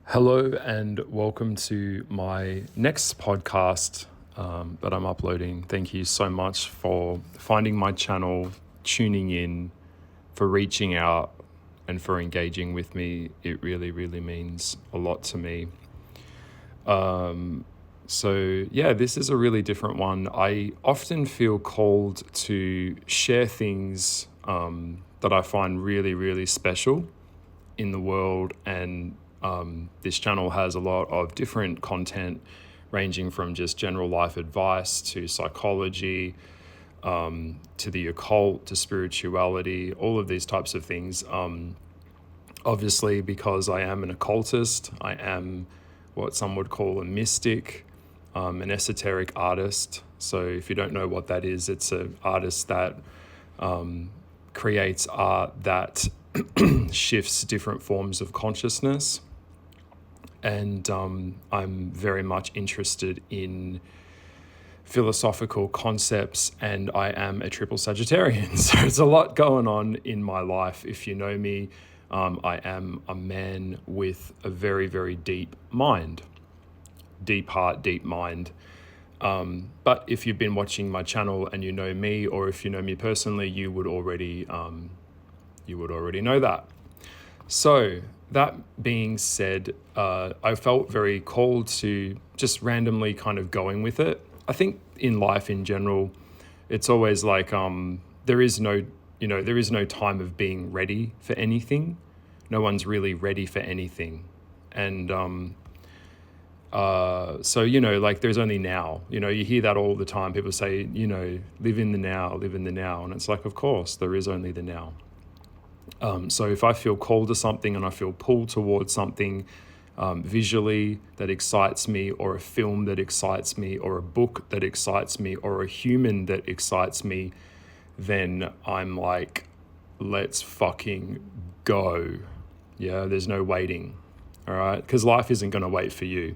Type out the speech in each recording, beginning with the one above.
Hello and welcome to my next podcast that I'm uploading. Thank you so much for finding my channel, tuning in, for reaching out, and for engaging with me. It really, really means a lot to me. This is a really different one. I often feel called to share things that I find really, really special in the world, and this channel has a lot of different content ranging from just general life advice to psychology, to the occult, to spirituality, all of these types of things. Obviously, because I am an occultist, I am what some would call a mystic, an esoteric artist. So if you don't know what that is, it's an artist that creates art that shifts different forms of consciousness. And I'm very much interested in philosophical concepts, and I am a triple Sagittarian. So there's a lot going on in my life. If you know me, I am a man with a very, very deep mind, deep heart, deep mind. But if you've been watching my channel and you know me, or if you know me personally, you would already know that. So that being said, I felt very called to just randomly kind of going with it. I think in life in general, it's always like there is no time of being ready for anything. No one's really ready for anything. And there's only now. You hear that all the time. People say, live in the now, live in the now. And it's like, of course, there is only the now. So if I feel called to something and I feel pulled towards something visually that excites me, or a film that excites me, or a book that excites me, or a human that excites me, then I'm like, let's fucking go. Yeah, there's no waiting. All right, because life isn't going to wait for you.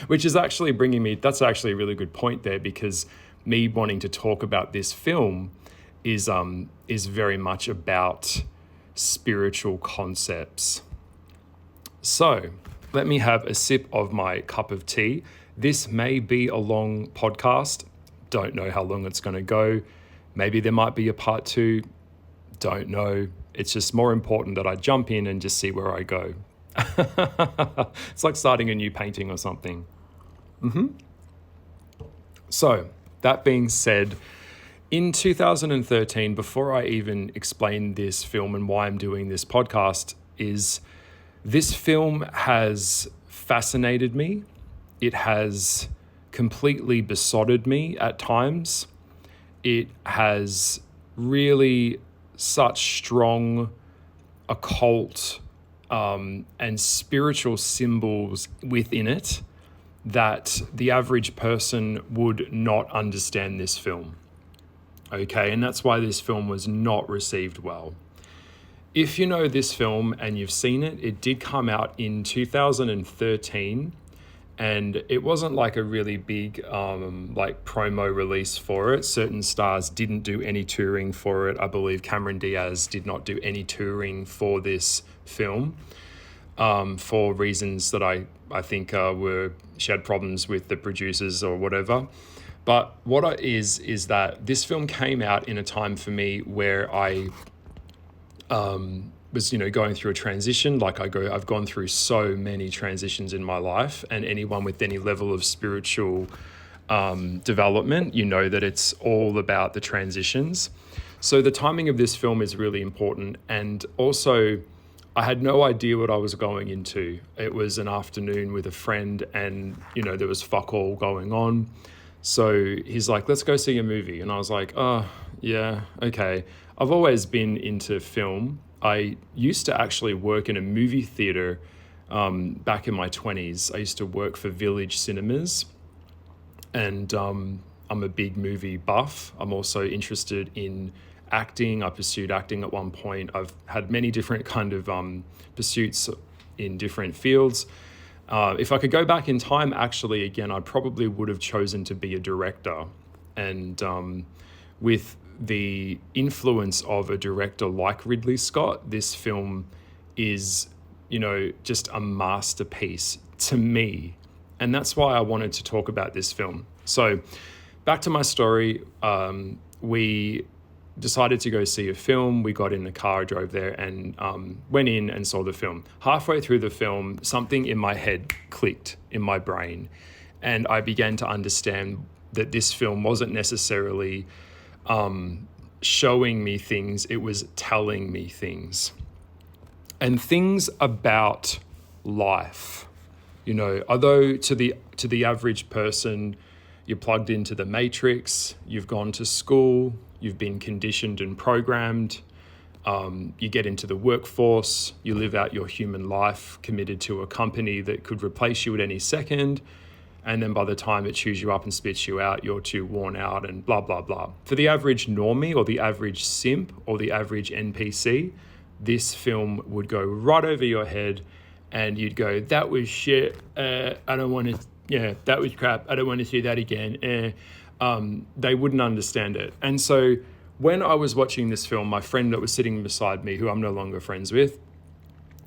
Which is actually that's actually a really good point there, because me wanting to talk about this film is very much about spiritual concepts. So let me have a sip of my cup of tea. This may be a long podcast. Don't know how long it's going to go. Maybe there might be a part 2. Don't know. It's just more important that I jump in and just see where I go. It's like starting a new painting or something. So that being said, in 2013, before I even explain this film and why I'm doing this podcast, is this film has fascinated me. It has completely besotted me at times. It has really such strong occult and spiritual symbols within it that the average person would not understand this film. Okay, and that's why this film was not received well. If you know this film and you've seen it, it did come out in 2013, and it wasn't like a really big promo release for it. Certain stars didn't do any touring for it. I believe Cameron Diaz did not do any touring for this film for reasons that I think she had problems with the producers or whatever. But what is that this film came out in a time for me where I was, going through a transition. I've gone through so many transitions in my life, and anyone with any level of spiritual development, that it's all about the transitions. So the timing of this film is really important. And also, I had no idea what I was going into. It was an afternoon with a friend, and, there was fuck all going on. So he's like, let's go see a movie. And I was like, oh, yeah, okay. I've always been into film. I used to actually work in a movie theater back in my 20s. I used to work for Village Cinemas, and I'm a big movie buff. I'm also interested in acting. I pursued acting at one point. I've had many different kind of pursuits in different fields. If I could go back in time, actually, again, I probably would have chosen to be a director. And with the influence of a director like Ridley Scott, this film is just a masterpiece to me. And that's why I wanted to talk about this film. So back to my story. We decided to go see a film. We got in the car, drove there, and went in and saw the film. Halfway through the film, something in my head clicked in my brain, and I began to understand that this film wasn't necessarily showing me things, it was telling me things. And things about life. Although to the average person, you're plugged into the matrix, you've gone to school, you've been conditioned and programmed, you get into the workforce, you live out your human life committed to a company that could replace you at any second, and then by the time it chews you up and spits you out, you're too worn out and blah, blah, blah. For the average normie or the average simp or the average NPC, this film would go right over your head and you'd go, that was shit, I don't want to, that was crap, I don't want to see that again. They wouldn't understand it. And so when I was watching this film, my friend that was sitting beside me, who I'm no longer friends with,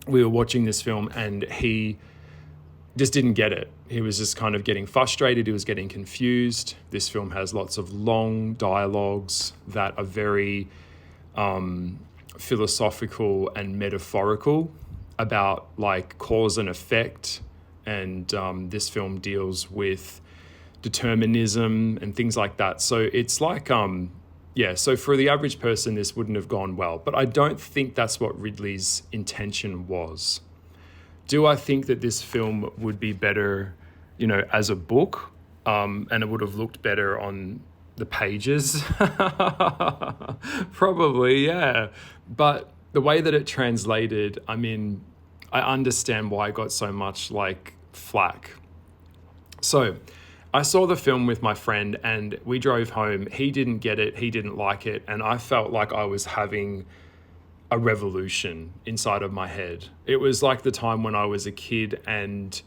we were watching this film and he just didn't get it. He was just kind of getting frustrated. He was getting confused. This film has lots of long dialogues that are very philosophical and metaphorical about like cause and effect. And this film deals with determinism and things like that. So it's like, so for the average person, this wouldn't have gone well. But I don't think that's what Ridley's intention was. Do I think that this film would be better, as a book, and it would have looked better on the pages? Probably, yeah. But the way that it translated, I understand why it got so much flack. So I saw the film with my friend and we drove home. He didn't get it. He didn't like it. And I felt like I was having a revolution inside of my head. It was like the time when I was a kid and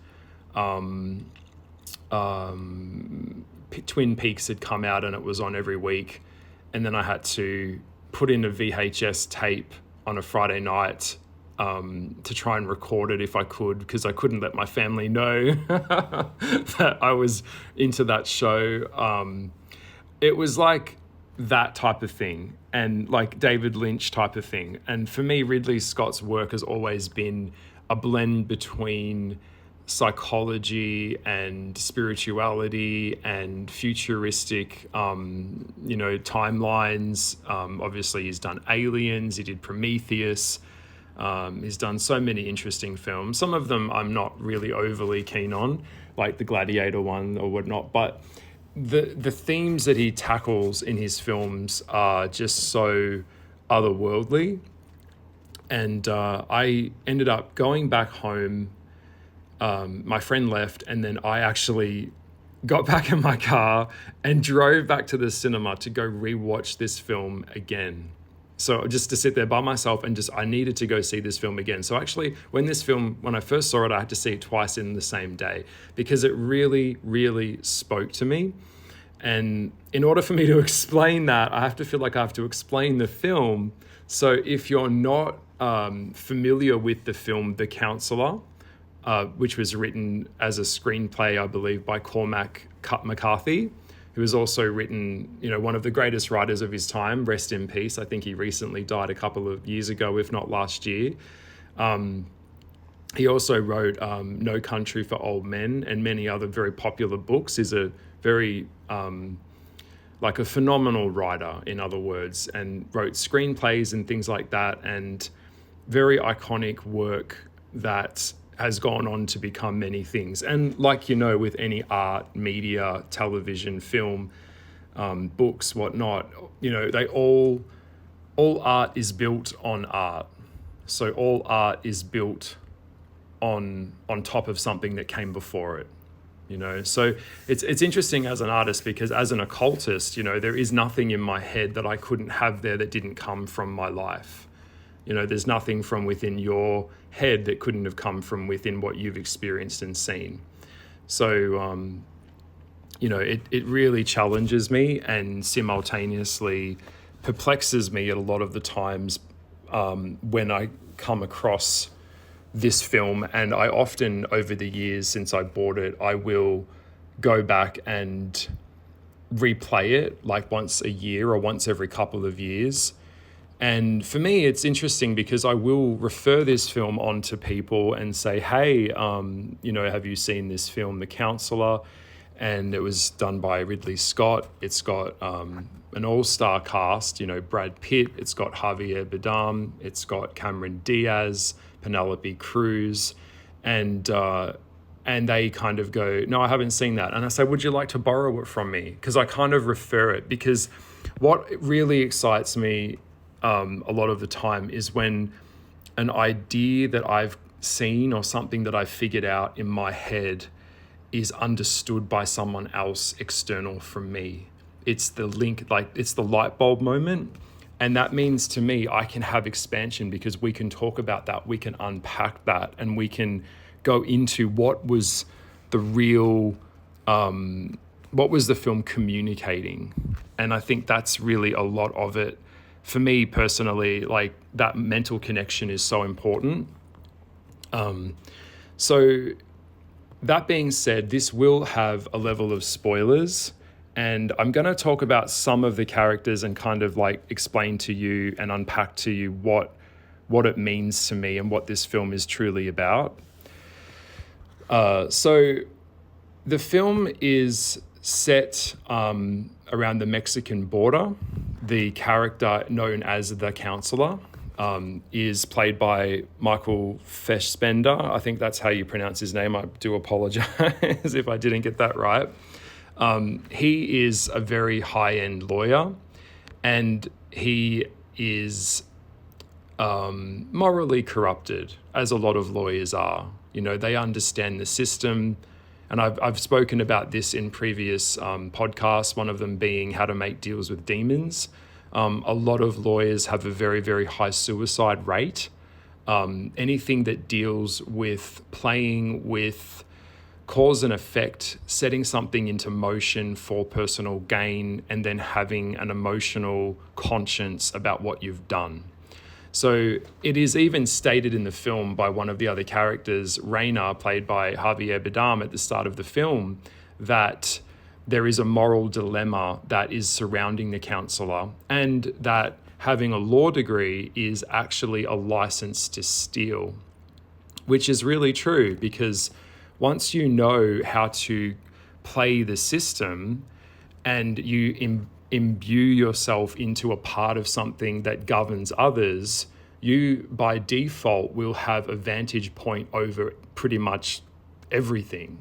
Twin Peaks had come out and it was on every week. And then I had to put in a VHS tape on a Friday night to try and record it if I could, because I couldn't let my family know that I was into that show. It was like that type of thing, and like David Lynch type of thing. And for me, Ridley Scott's work has always been a blend between psychology and spirituality and futuristic, timelines. Obviously, he's done Aliens, he did Prometheus. He's done so many interesting films. Some of them I'm not really overly keen on, like the Gladiator one or whatnot, but the themes that he tackles in his films are just so otherworldly. And I ended up going back home. My friend left, and then I actually got back in my car and drove back to the cinema to go rewatch this film again. So just to sit there by myself and I needed to go see this film again. So actually, when I first saw it, I had to see it twice in the same day because it really, really spoke to me. And in order for me to explain that, I feel like I have to explain the film. So if you're not familiar with the film The Counsellor, which was written as a screenplay, I believe, by Cormac McCarthy, who has also written, one of the greatest writers of his time, rest in peace. I think he recently died a couple of years ago, if not last year. He also wrote No Country for Old Men and many other very popular books. He's a very, a phenomenal writer, in other words, and wrote screenplays and things like that, and very iconic work that has gone on to become many things. And with any art, media, television, film, books, whatnot, they all art is built on art. So all art is built on top of something that came before it. So it's interesting as an artist, because as an occultist, there is nothing in my head that I couldn't have there that didn't come from my life. There's nothing from within your head that couldn't have come from within what you've experienced and seen. So, it really challenges me and simultaneously perplexes me at a lot of the times when I come across this film, and I often, over the years since I bought it, I will go back and replay it like once a year or once every couple of years. And for me, it's interesting because I will refer this film on to people and say, hey, have you seen this film, The Counsellor? And it was done by Ridley Scott. It's got an all-star cast, Brad Pitt. It's got Javier Bardem. It's got Cameron Diaz, Penelope Cruz. And they kind of go, no, I haven't seen that. And I say, would you like to borrow it from me? Because I kind of refer it, because what really excites me a lot of the time is when an idea that I've seen or something that I've figured out in my head is understood by someone else external from me. It's the link, it's the light bulb moment. And that means to me, I can have expansion because we can talk about that, we can unpack that, and we can go into what was the real, what was the film communicating. And I think that's really a lot of it. For me personally, that mental connection is so important. So that being said, this will have a level of spoilers, and I'm going to talk about some of the characters and kind of explain to you and unpack to you what it means to me and what this film is truly about. So the film is set around the Mexican border. The character known as the Counselor is played by Michael Fassbender. I think that's how you pronounce his name. I do apologize if I didn't get that right. He is a very high-end lawyer, and he is morally corrupted, as a lot of lawyers are. They understand the system. And I've spoken about this in previous podcasts, one of them being how to make deals with demons. A lot of lawyers have a very, very high suicide rate. Anything that deals with playing with cause and effect, setting something into motion for personal gain, and then having an emotional conscience about what you've done. So it is even stated in the film by one of the other characters, Reina, played by Javier Bardem at the start of the film, that there is a moral dilemma that is surrounding the counselor, and that having a law degree is actually a license to steal, which is really true, because once you know how to play the system and you imbue yourself into a part of something that governs others, you by default will have a vantage point over pretty much everything.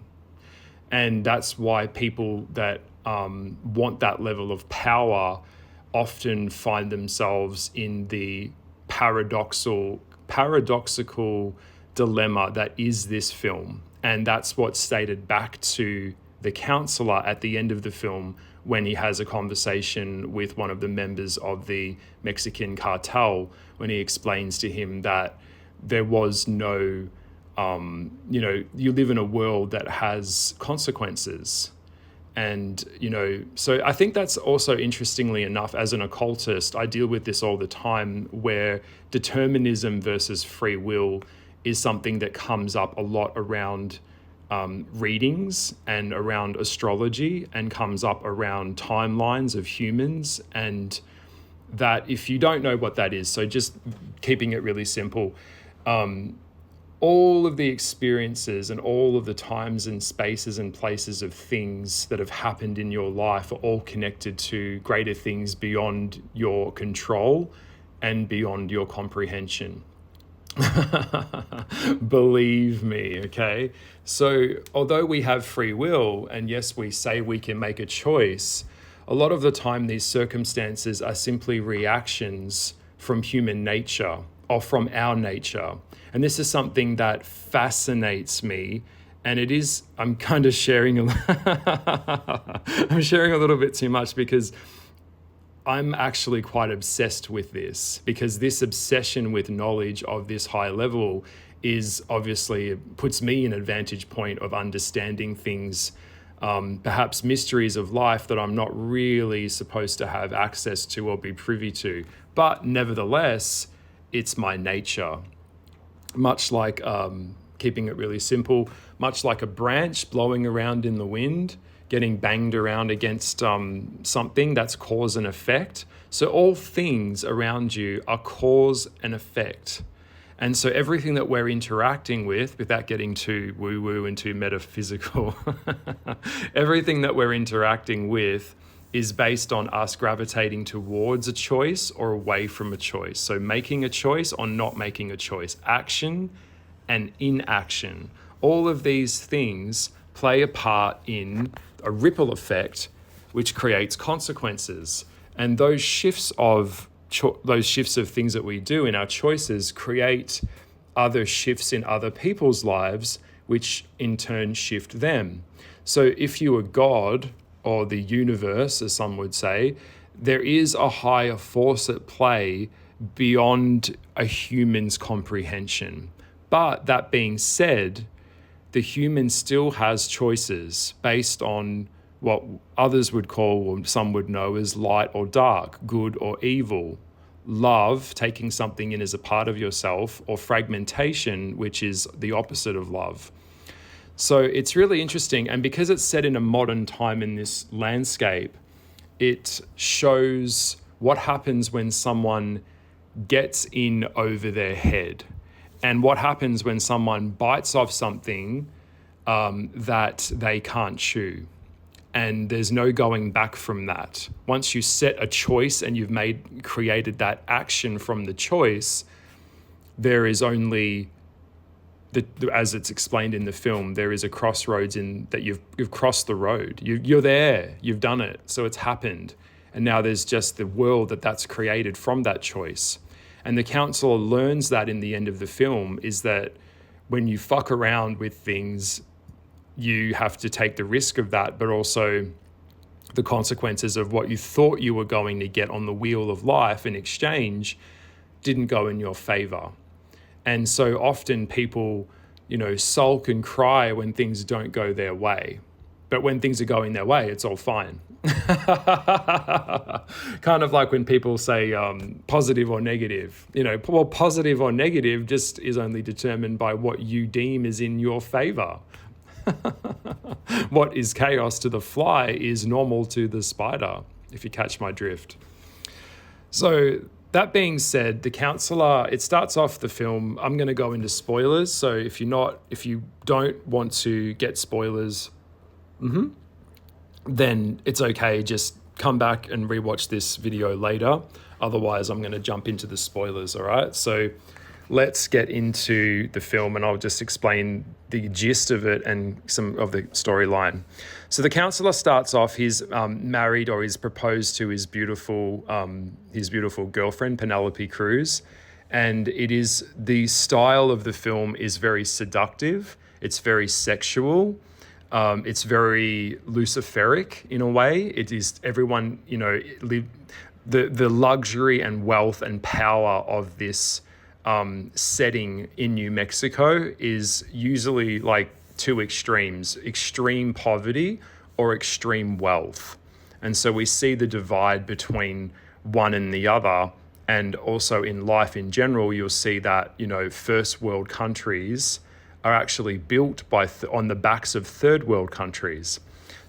And that's why people that want that level of power often find themselves in the paradoxical dilemma that is this film. And that's what's stated back to the counselor at the end of the film, when he has a conversation with one of the members of the Mexican cartel, when he explains to him that there was no, you live in a world that has consequences. And, so I think that's also, interestingly enough, as an occultist, I deal with this all the time, where determinism versus free will is something that comes up a lot around readings and around astrology, and comes up around timelines of humans. And that, if you don't know what that is, so just keeping it really simple, all of the experiences and all of the times and spaces and places of things that have happened in your life are all connected to greater things beyond your control and beyond your comprehension. Believe me, okay? So although we have free will, and yes, we say we can make a choice, a lot of the time these circumstances are simply reactions from human nature, or from our nature. And this is something that fascinates me. And it is, I'm kind of sharing I'm sharing a little bit too much, because I'm actually quite obsessed with this, because this obsession with knowledge of this high level is obviously, puts me in a vantage point of understanding things, perhaps mysteries of life that I'm not really supposed to have access to or be privy to. But nevertheless, it's my nature. much like, keeping it really simple, much like a branch blowing around in the wind, getting banged around against something, that's cause and effect. So all things around you are cause and effect. And so everything that we're interacting with, without getting too woo-woo and too metaphysical, everything that we're interacting with is based on us gravitating towards a choice or away from a choice. So making a choice or not making a choice, action and inaction. All of these things play a part in a ripple effect, which creates consequences. And those shifts of things that we do in our choices create other shifts in other people's lives, which in turn shift them. So if you are God, or the universe, as some would say, there is a higher force at play beyond a human's comprehension. But that being said, the human still has choices based on what others would call, or some would know as light or dark, good or evil, love, taking something in as a part of yourself, or fragmentation, which is the opposite of love. So it's really interesting. And because it's set in a modern time in this landscape, it shows what happens when someone gets in over their head, and what happens when someone bites off something that they can't chew. And there's no going back from that. Once you set a choice and you've created that action from the choice, there is only, as it's explained in the film, there is a crossroads in that you've crossed the road. You're there, you've done it, so it's happened. And now there's just the world that's created from that choice. And the counselor learns that in the end of the film, is that when you fuck around with things, you have to take the risk of that, but also the consequences of what you thought you were going to get on the wheel of life in exchange didn't go in your favor. And so often people, sulk and cry when things don't go their way. But when things are going their way, it's all fine. Kind of like when people say positive or negative. Well, positive or negative just is only determined by what you deem is in your favor. What is chaos to the fly is normal to the spider, if you catch my drift. So that being said, the counselor, it starts off the film. I'm going to go into spoilers. So if you don't want to get spoilers, then it's okay. Just come back and rewatch this video later. Otherwise, I'm going to jump into the spoilers. All right. So let's get into the film, and I'll just explain the gist of it and some of the storyline. So the counselor starts off, he's married, or he's proposed to his beautiful girlfriend, Penelope Cruz. And the style of the film is very seductive. It's very sexual. It's very Luciferic in a way. It is everyone, the luxury and wealth and power of this setting in New Mexico is usually like two extremes: extreme poverty or extreme wealth. And so we see the divide between one and the other. And also in life in general, you'll see that, first world countries are actually built on the backs of third world countries.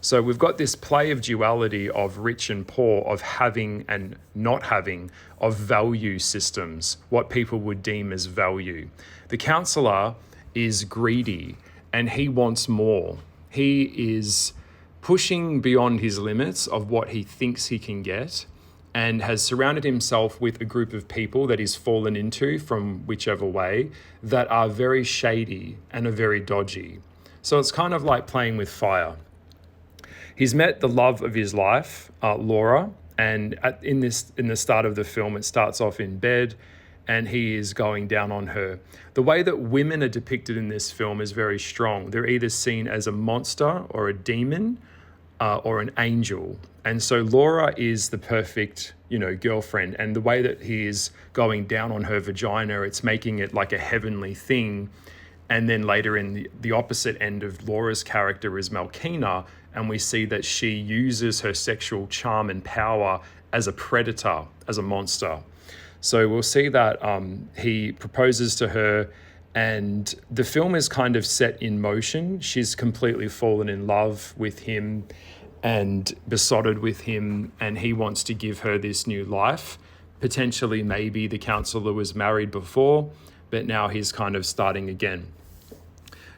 So we've got this play of duality of rich and poor, of having and not having, of value systems, what people would deem as value. The counselor is greedy and he wants more. He is pushing beyond his limits of what he thinks he can get, and has surrounded himself with a group of people that he's fallen into from whichever way, that are very shady and are very dodgy. So it's kind of like playing with fire. He's met the love of his life, Laura, and in the start of the film, it starts off in bed, and he is going down on her. The way that women are depicted in this film is very strong. They're either seen as a monster or a demon, or an angel. And so Laura is the perfect, girlfriend. And the way that he is going down on her vagina, it's making it like a heavenly thing. And then later in the opposite end of Laura's character is Malkina, and we see that she uses her sexual charm and power as a predator, as a monster. So we'll see that he proposes to her, And the film is kind of set in motion. She's completely fallen in love with him and besotted with him, and he wants to give her this new life. Potentially, maybe the counsellor was married before, but now he's kind of starting again.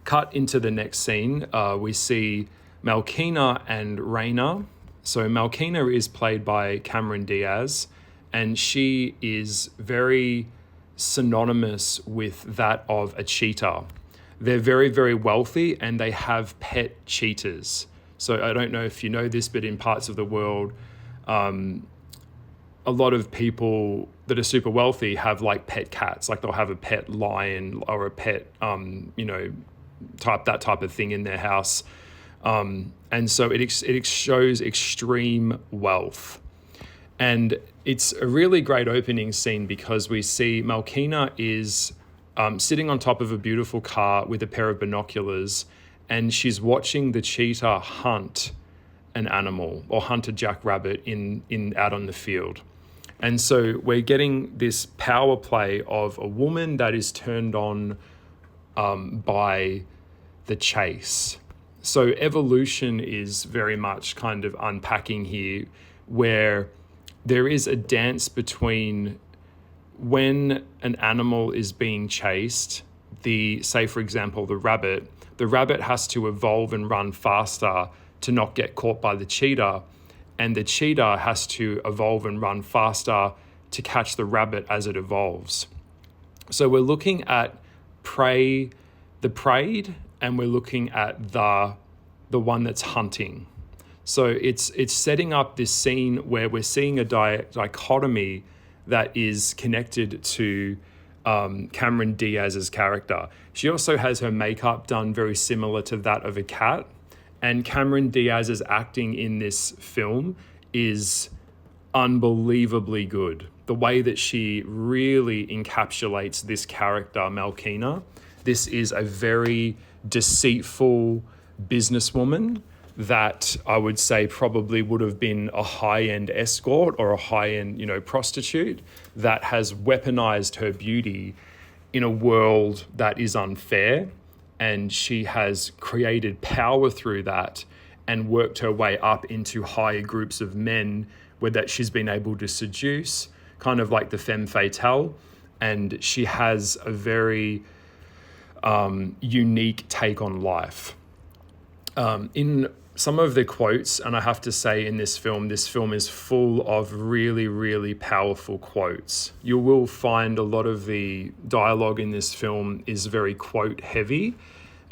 Cut into the next scene, we see Malkina and Raina. So Malkina is played by Cameron Diaz, and she is very synonymous with that of a cheetah. They're very, very wealthy, and they have pet cheetahs. So I don't know if you know this, but in parts of the world, a lot of people that are super wealthy have like pet cats. Like they'll have a pet lion or a pet, that type of thing in their house. And so it shows extreme wealth. And it's a really great opening scene because we see Malkina is sitting on top of a beautiful car with a pair of binoculars, and she's watching the cheetah hunt an animal or hunt a jackrabbit out on the field. And so we're getting this power play of a woman that is turned on by the chase. So evolution is very much kind of unpacking here, where there is a dance between when an animal is being chased, say for example, the rabbit has to evolve and run faster to not get caught by the cheetah, and the cheetah has to evolve and run faster to catch the rabbit as it evolves. So we're looking at the preyed, and we're looking at the one that's hunting. So it's setting up this scene where we're seeing a dichotomy that is connected to Cameron Diaz's character. She also has her makeup done very similar to that of a cat. And Cameron Diaz's acting in this film is unbelievably good. The way that she really encapsulates this character, Malkina. This is a very deceitful businesswoman that I would say probably would have been a high-end escort or a high-end, prostitute that has weaponized her beauty in a world that is unfair. And she has created power through that and worked her way up into higher groups of men that she's been able to seduce, kind of like the femme fatale. And she has a very unique take on life. In some of the quotes, and I have to say in this film is full of really, really powerful quotes. You will find a lot of the dialogue in this film is very quote heavy.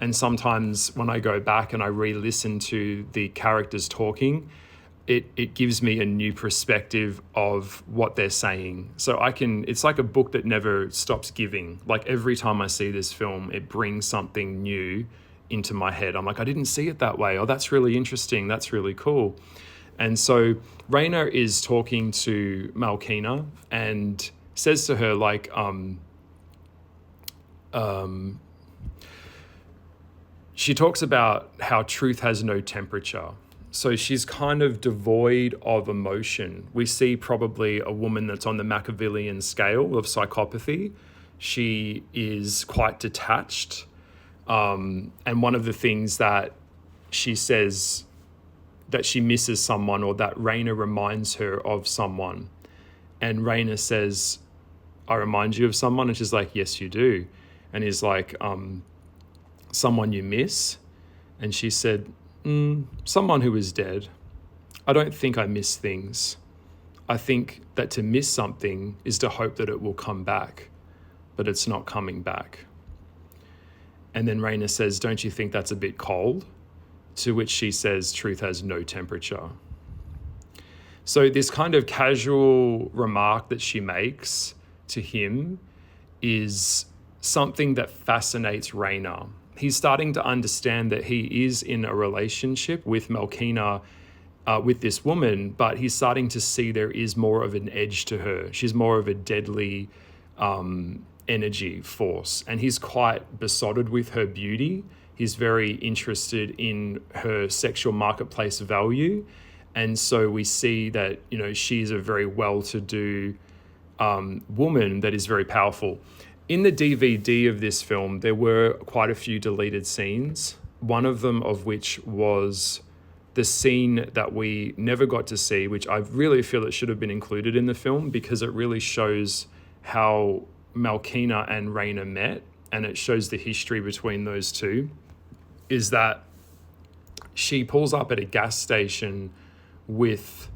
And sometimes when I go back and I re-listen to the characters talking, it gives me a new perspective of what they're saying. So it's like a book that never stops giving. Like every time I see this film, it brings something new into my head. I'm like, I didn't see it that way. Oh, that's really interesting. That's really cool. And so Raina is talking to Malkina and says to her, like, she talks about how truth has no temperature. So she's kind of devoid of emotion. We see probably a woman that's on the Machiavellian scale of psychopathy. She is quite detached. And one of the things that she says that she misses someone, or that Raina reminds her of someone. And Raina says, I remind you of someone? And she's like, yes, you do. And he's like, someone you miss? And she said, someone who is dead. I don't think I miss things. I think that to miss something is to hope that it will come back, but it's not coming back. And then Raina says, don't you think that's a bit cold? To which she says, truth has no temperature. So this kind of casual remark that she makes to him is something that fascinates Raina. He's starting to understand that he is in a relationship with Malkina, with this woman, but he's starting to see there is more of an edge to her. She's more of a deadly energy force, and he's quite besotted with her beauty. He's very interested in her sexual marketplace value. And so we see that, she's a very well-to-do woman that is very powerful. In the DVD of this film, there were quite a few deleted scenes, one of them of which was the scene that we never got to see, which I really feel it should have been included in the film because it really shows how Malkina and Raina met, and it shows the history between those two, is that she pulls up at a gas station with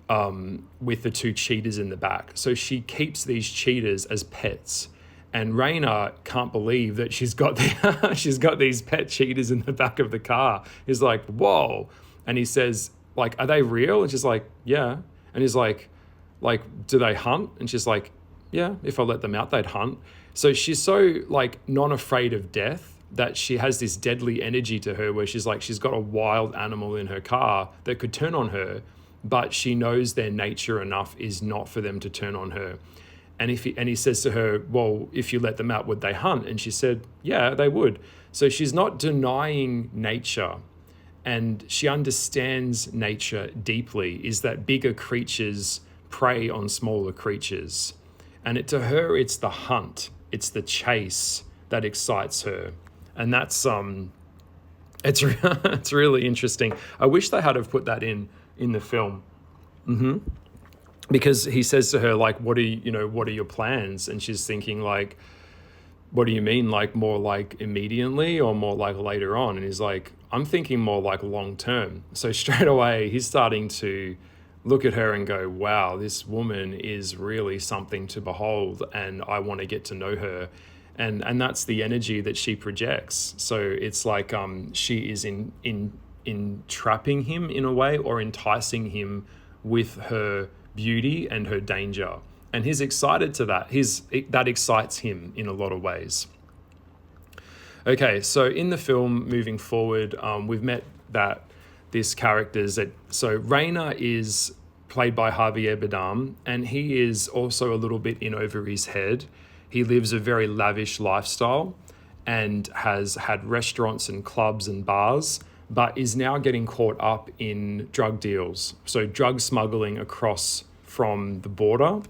the two cheetahs in the back. So she keeps these cheetahs as pets. And Raina can't believe that she's got these pet cheetahs in the back of the car. He's like, whoa. And he says, like, are they real? And she's like, yeah. And he's like, do they hunt? And she's like, yeah, if I let them out, they'd hunt. So she's so like non-afraid of death that she has this deadly energy to her where she's like, she's got a wild animal in her car that could turn on her, but she knows their nature enough is not for them to turn on her. And he says to her, well, if you let them out, would they hunt? And she said, yeah, they would. So she's not denying nature, and she understands nature deeply, is that bigger creatures prey on smaller creatures. And to her, it's the hunt, it's the chase that excites her. And that's, it's really interesting. I wish they had have put that in the film. Because he says to her, like, what are your plans? And she's thinking, like, what do you mean? Like, more like immediately or more like later on? And he's like, I'm thinking more like long term. So straight away, he's starting to look at her and go, wow, this woman is really something to behold, and I want to get to know her. And that's the energy that she projects. So it's like she is entrapping him in a way, or enticing him with her beauty and her danger, and he's excited to that. That excites him in a lot of ways. Okay, so in the film, moving forward, we've met this character's so Raina is played by Javier Bardem, and he is also a little bit in over his head. He lives a very lavish lifestyle and has had restaurants and clubs and bars, but is now getting caught up in drug deals. So drug smuggling across from the border.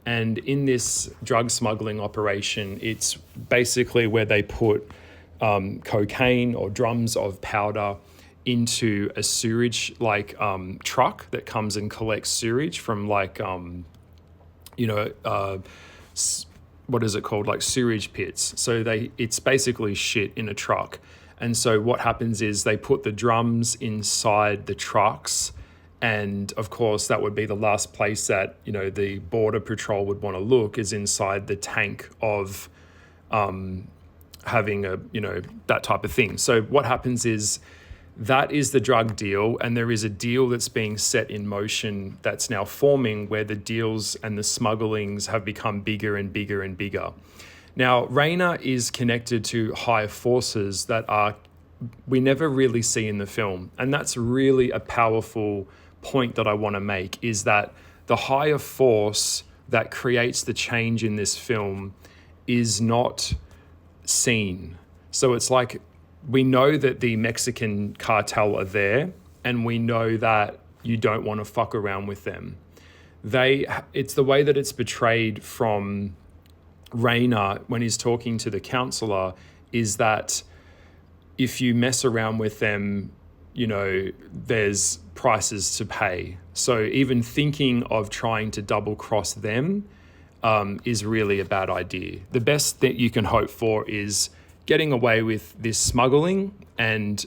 And in this drug smuggling operation, it's basically where they put cocaine or drums of powder into a sewage truck that comes and collects sewage from what is it called? Like sewage pits. So it's basically shit in a truck. And so what happens is they put the drums inside the trucks, and of course that would be the last place that the border patrol would want to look, is inside the tank of having that type of thing. So what happens is that is the drug deal, and there is a deal that's being set in motion that's now forming, where the deals and the smugglings have become bigger and bigger and bigger. Now, Raina is connected to higher forces that we never really see in the film. And that's really a powerful point that I want to make, is that the higher force that creates the change in this film is not seen. So it's like, we know that the Mexican cartel are there, and we know that you don't want to fuck around with them. It's the way that it's portrayed from Raina when he's talking to the counselor, is that if you mess around with them, there's prices to pay. So even thinking of trying to double cross them is really a bad idea. The best that you can hope for is getting away with this smuggling, and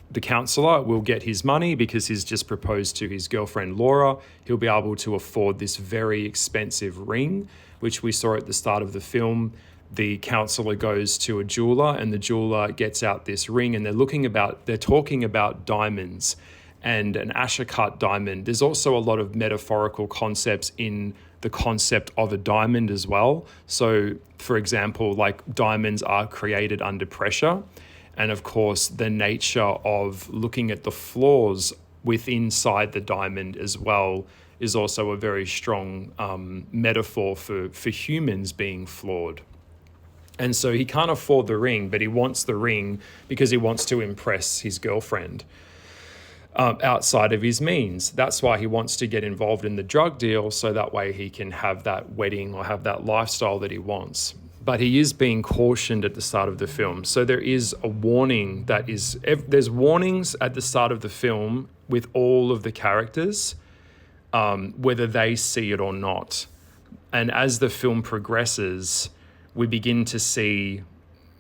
the counselor will get his money because he's just proposed to his girlfriend Laura. He'll be able to afford this very expensive ring, which we saw at the start of the film. The counselor goes to a jeweler, and the jeweler gets out this ring, and they're talking about diamonds and an Asher-cut diamond. There's also a lot of metaphorical concepts in the concept of a diamond as well. So, for example, like diamonds are created under pressure. And of course, the nature of looking at the flaws inside the diamond as well is also a very strong metaphor for humans being flawed. And so he can't afford the ring, but he wants the ring because he wants to impress his girlfriend outside of his means. That's why he wants to get involved in the drug deal, so that way he can have that wedding or have that lifestyle that he wants. but he is being cautioned at the start of the film. So there is a warning there's warnings at the start of the film with all of the characters, whether they see it or not. And as the film progresses, we begin to see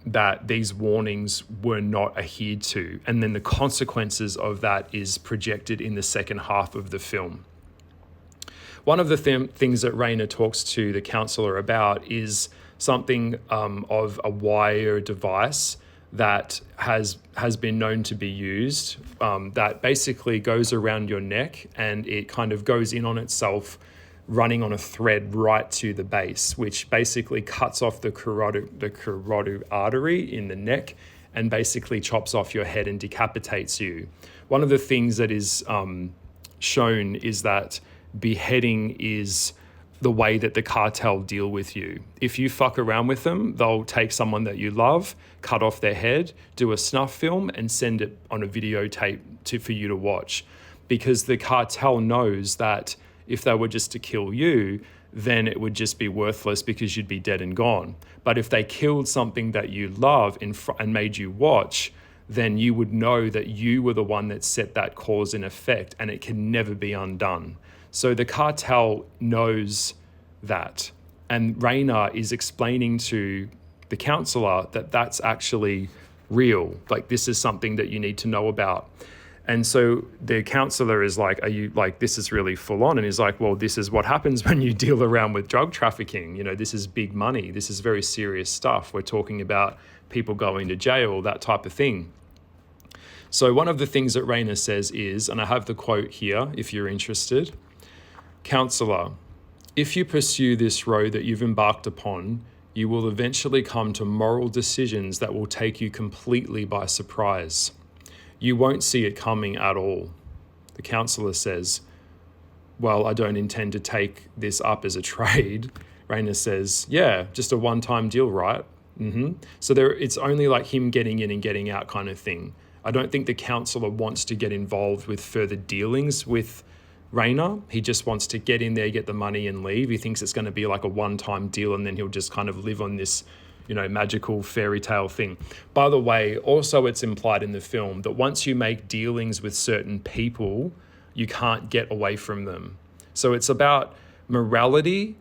that these warnings were not adhered to. And then the consequences of that is projected in the second half of the film. One of the things that Raina talks to the counsellor about is something of a wire device that has been known to be used, that basically goes around your neck and it kind of goes in on itself, running on a thread right to the base, which basically cuts off the carotid artery in the neck and basically chops off your head and decapitates you. One of the things that is shown is that beheading is the way that the cartel deal with you. If you fuck around with them, they'll take someone that you love, cut off their head, do a snuff film and send it on a videotape for you to watch. Because the cartel knows that if they were just to kill you, then it would just be worthless because you'd be dead and gone. But if they killed something that you love and made you watch, then you would know that you were the one that set that cause in effect and it can never be undone. So the cartel knows that. And Raina is explaining to the counsellor that that's actually real. Like, this is something that you need to know about. And so the counsellor is like, are you like, this is really full on? And he's like, well, this is what happens when you deal around with drug trafficking. You know, this is big money. This is very serious stuff. We're talking about people going to jail, that type of thing. So one of the things that Raina says is, and I have the quote here if you're interested, "Counsellor, if you pursue this road that you've embarked upon, you will eventually come to moral decisions that will take you completely by surprise. You won't see it coming at all." The counsellor says, "Well, I don't intend to take this up as a trade." Raina says, "Yeah, just a one-time deal, right?" So it's only like him getting in and getting out kind of thing. I don't think the counsellor wants to get involved with further dealings with Raina. He just wants to get in there, get the money and leave. He thinks it's going to be like a one-time deal and then he'll just kind of live on this, magical fairy tale thing. By the way, also it's implied in the film that once you make dealings with certain people, you can't get away from them. So it's about morality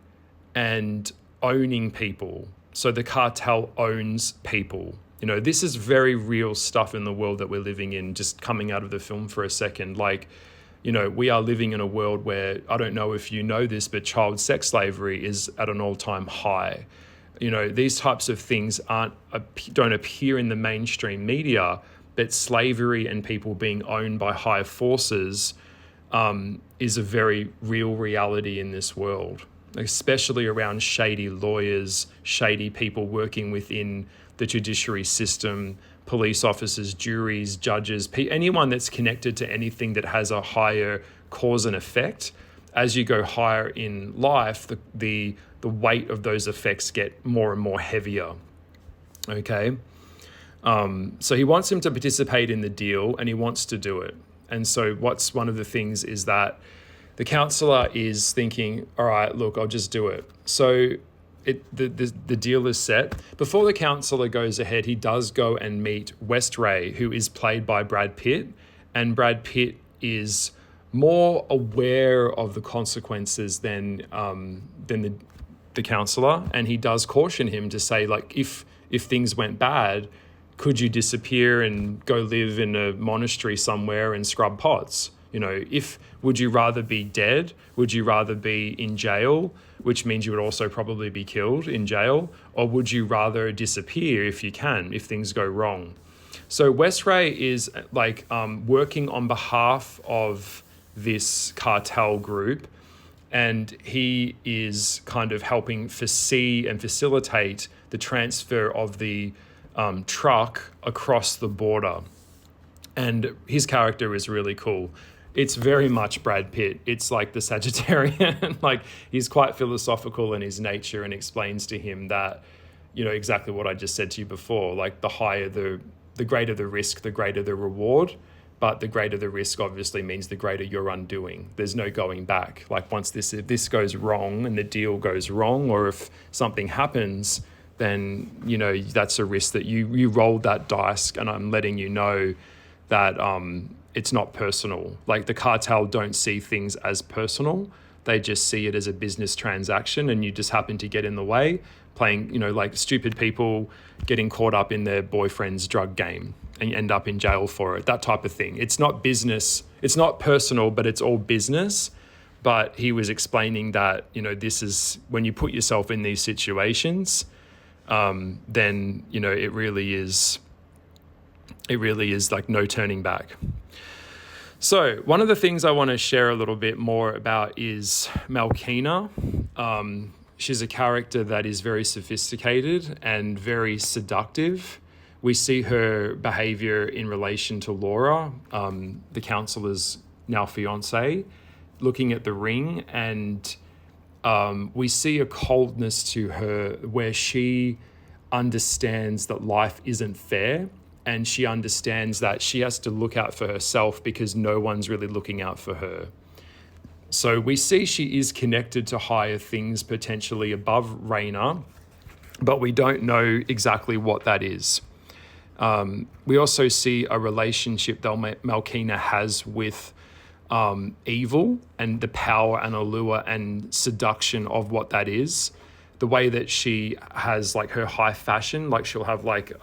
and owning people. So the cartel owns people. This is very real stuff in the world that we're living in, just coming out of the film for a second. Like, we are living in a world where, I don't know if you know this, but child sex slavery is at an all-time high. These types of things don't appear in the mainstream media, but slavery and people being owned by higher forces is a very real reality in this world, especially around shady lawyers, shady people working within the judiciary system, police officers, juries, judges, anyone that's connected to anything that has a higher cause and effect. As you go higher in life, the weight of those effects get more and more heavier. Okay? So he wants him to participate in the deal and he wants to do it. And so what's one of the things is that the counsellor is thinking, all right, look, I'll just do it. So the deal is set. Before the counsellor goes ahead, he does go and meet West Ray, who is played by Brad Pitt. And Brad Pitt is more aware of the consequences than the counsellor. And he does caution him to say, like, if things went bad, could you disappear and go live in a monastery somewhere and scrub pots? Would you rather be dead? Would you rather be in jail, which means you would also probably be killed in jail? Or would you rather disappear if you can, if things go wrong? So West Ray is working on behalf of this cartel group, and he is kind of helping foresee and facilitate the transfer of the truck across the border. And his character is really cool. It's very much Brad Pitt. It's like the Sagittarian. Like, he's quite philosophical in his nature and explains to him that, exactly what I just said to you before. Like, the higher the greater the risk, the greater the reward. But the greater the risk obviously means the greater your undoing. There's no going back. Like, if this goes wrong and the deal goes wrong, or if something happens, then, that's a risk that you rolled that dice, and I'm letting you know that it's not personal. Like, the cartel don't see things as personal. They just see it as a business transaction, and you just happen to get in the way, playing, like stupid people getting caught up in their boyfriend's drug game and you end up in jail for it, that type of thing. It's not business. It's not personal, but it's all business. But he was explaining that, this is when you put yourself in these situations, then, it really is like no turning back. So one of the things I want to share a little bit more about is Malkina. She's a character that is very sophisticated and very seductive. We see her behavior in relation to Laura, the counselor's now fiance, looking at the ring, and we see a coldness to her where she understands that life isn't fair, and she understands that she has to look out for herself because no one's really looking out for her. So we see she is connected to higher things, potentially above Raina, but we don't know exactly what that is. We also see a relationship that Malkina has with evil, and the power and allure and seduction of what that is. The way that she has like her high fashion, like she'll have like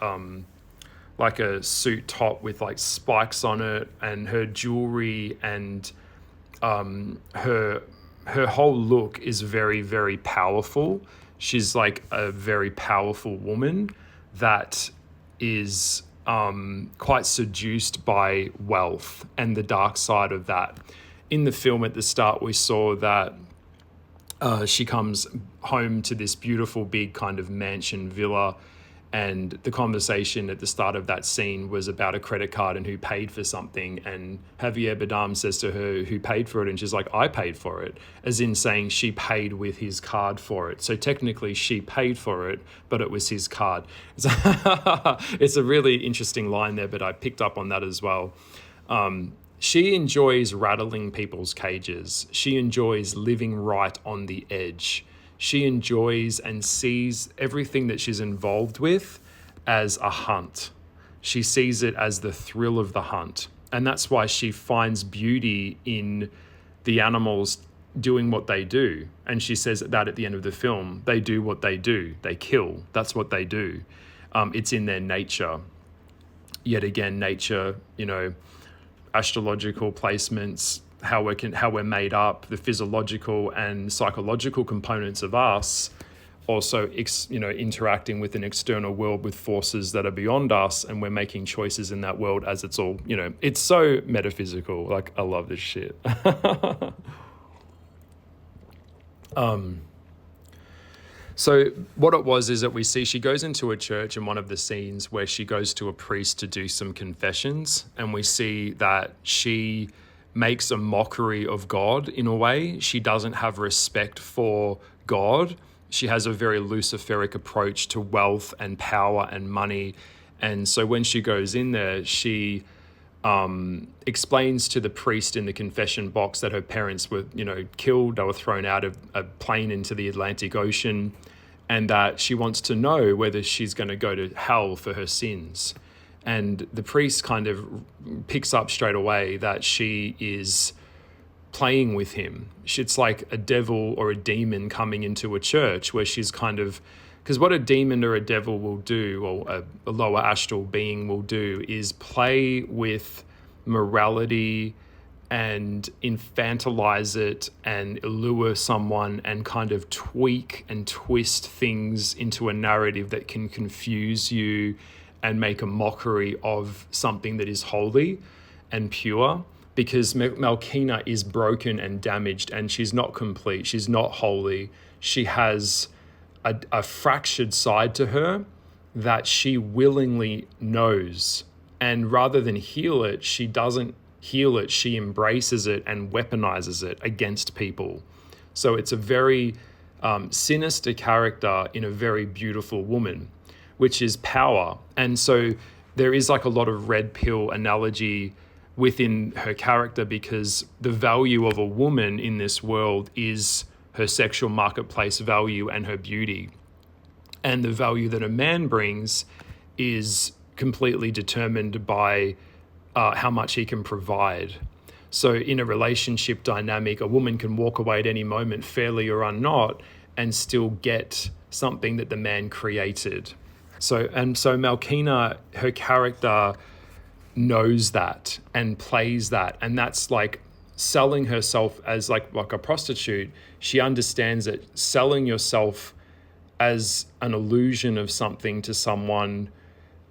a suit top with like spikes on it, and her jewelry, and her whole look is very, very powerful. She's like a very powerful woman that is quite seduced by wealth and the dark side of that. In the film at the start, we saw that she comes home to this beautiful big kind of mansion villa, and the conversation at the start of that scene was about a credit card and who paid for something, and Javier Bardem says to her, who paid for it? And she's like, I paid for it, as in saying she paid with his card for it. So technically she paid for it, but it was his card. It's a really interesting line there, but I picked up on that as well. She enjoys rattling people's cages. She enjoys living right on the edge. She enjoys and sees everything that she's involved with as a hunt. She sees it as the thrill of the hunt. And that's why she finds beauty in the animals doing what they do. And she says that at the end of the film, they do what they do. They kill. That's what they do. It's in their nature. Yet again, nature, astrological placements, how we're made up, the physiological and psychological components of us, also interacting with an external world with forces that are beyond us, and we're making choices in that world as it's all, it's so metaphysical. Like, I love this shit. So what it was is that we see she goes into a church in one of the scenes where she goes to a priest to do some confessions, and we see that she makes a mockery of God in a way. She doesn't have respect for God. She has a very Luciferic approach to wealth and power and money. And so when she goes in there, she explains to the priest in the confession box that her parents were, killed. They were thrown out of a plane into the Atlantic Ocean, and that she wants to know whether she's going to go to hell for her sins. And the priest kind of picks up straight away that she is playing with him. It's like a devil or a demon coming into a church where she's kind of, because what a demon or a devil will do, or a lower astral being will do, is play with morality and infantilize it and allure someone and kind of tweak and twist things into a narrative that can confuse you and make a mockery of something that is holy and pure, because Malkina is broken and damaged, and she's not complete. She's not holy. She has a fractured side to her that she willingly knows. And rather than heal it, she doesn't heal it. She embraces it and weaponizes it against people. So it's a very sinister character in a very beautiful woman, which is power. And so there is like a lot of red pill analogy within her character, because the value of a woman in this world is her sexual marketplace value and her beauty. and the value that a man brings is completely determined by how much he can provide. So in a relationship dynamic, a woman can walk away at any moment, fairly or unnot, and still get something that the man created. So Malkina, her character knows that and plays that, and that's like selling herself as like a prostitute. She understands that selling yourself as an illusion of something to someone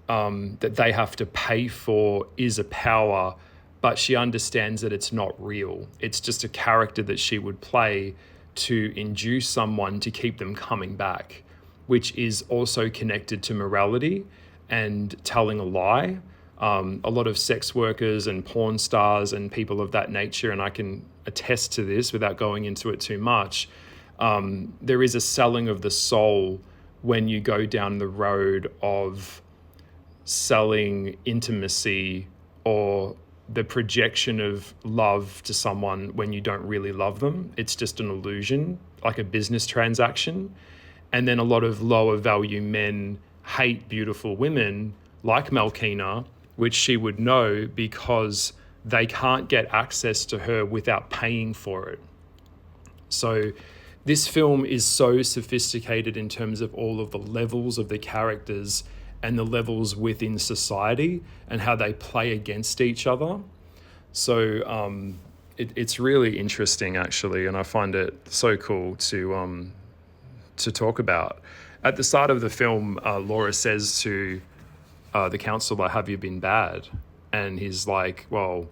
that they have to pay for is a power, but she understands that it's not real. It's just a character that she would play to induce someone to keep them coming back, which is also connected to morality and telling a lie. A lot of sex workers and porn stars and people of that nature, and I can attest to this without going into it too much, there is a selling of the soul when you go down the road of selling intimacy or the projection of love to someone when you don't really love them. It's just an illusion, like a business transaction. And then a lot of lower value men hate beautiful women like Malkina, which she would know because they can't get access to her without paying for it. So this film is so sophisticated in terms of all of the levels of the characters and the levels within society and how they play against each other. So it's really interesting, actually, and I find it so cool to talk about. At the start of the film, Laura says to the counsellor, "Have you been bad?" And he's like, well,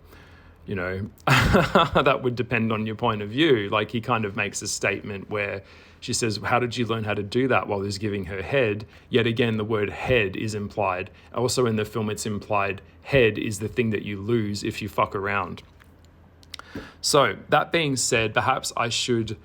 you know, that would depend on your point of view. Like, he kind of makes a statement where she says, how did you learn how to do that, while he's giving her head? Yet again, the word head is implied. Also in the film, it's implied head is the thing that you lose if you fuck around. So that being said, perhaps I should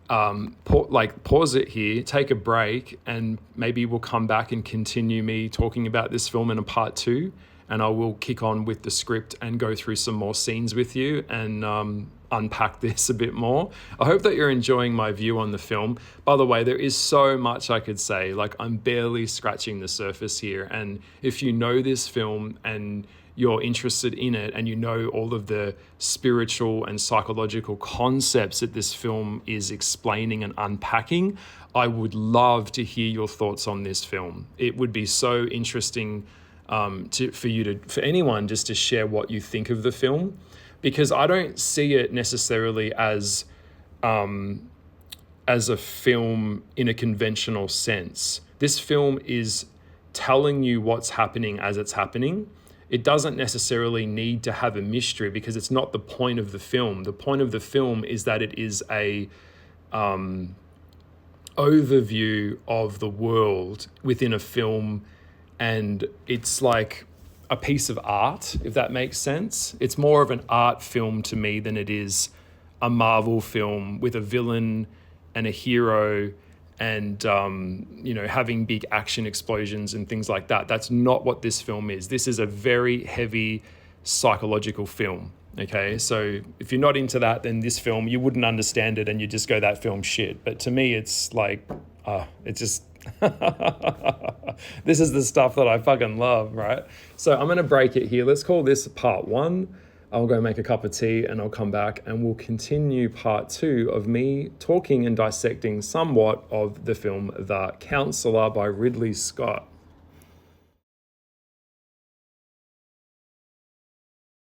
pause it here, take a break, and maybe we'll come back and continue me talking about this film in a part 2. And I will kick on with the script and go through some more scenes with you and unpack this a bit more. I hope that you're enjoying my view on the film. By the way, there is so much I could say. Like, I'm barely scratching the surface here. And if you know this film and you're interested in it and you know all of the spiritual and psychological concepts that this film is explaining and unpacking, I would love to hear your thoughts on this film. It would be so interesting for anyone just to share what you think of the film, because I don't see it necessarily as a film in a conventional sense. This film is telling you what's happening as it's happening. It doesn't necessarily need to have a mystery, because it's not the point of the film. The point of the film is that it is a overview of the world within a film. And it's like a piece of art, if that makes sense. It's more of an art film to me than it is a Marvel film with a villain and a hero and, having big action explosions and things like that. That's not what this film is. This is a very heavy psychological film, okay? So if you're not into that, then this film, you wouldn't understand it and you just go, that film's shit. But to me, it's like, it's just... This is the stuff that I fucking love, right? So I'm going to break it here. Let's call this part 1. I'll go make a cup of tea and I'll come back and we'll continue part 2 of me talking and dissecting somewhat of the film The Counselor by Ridley Scott.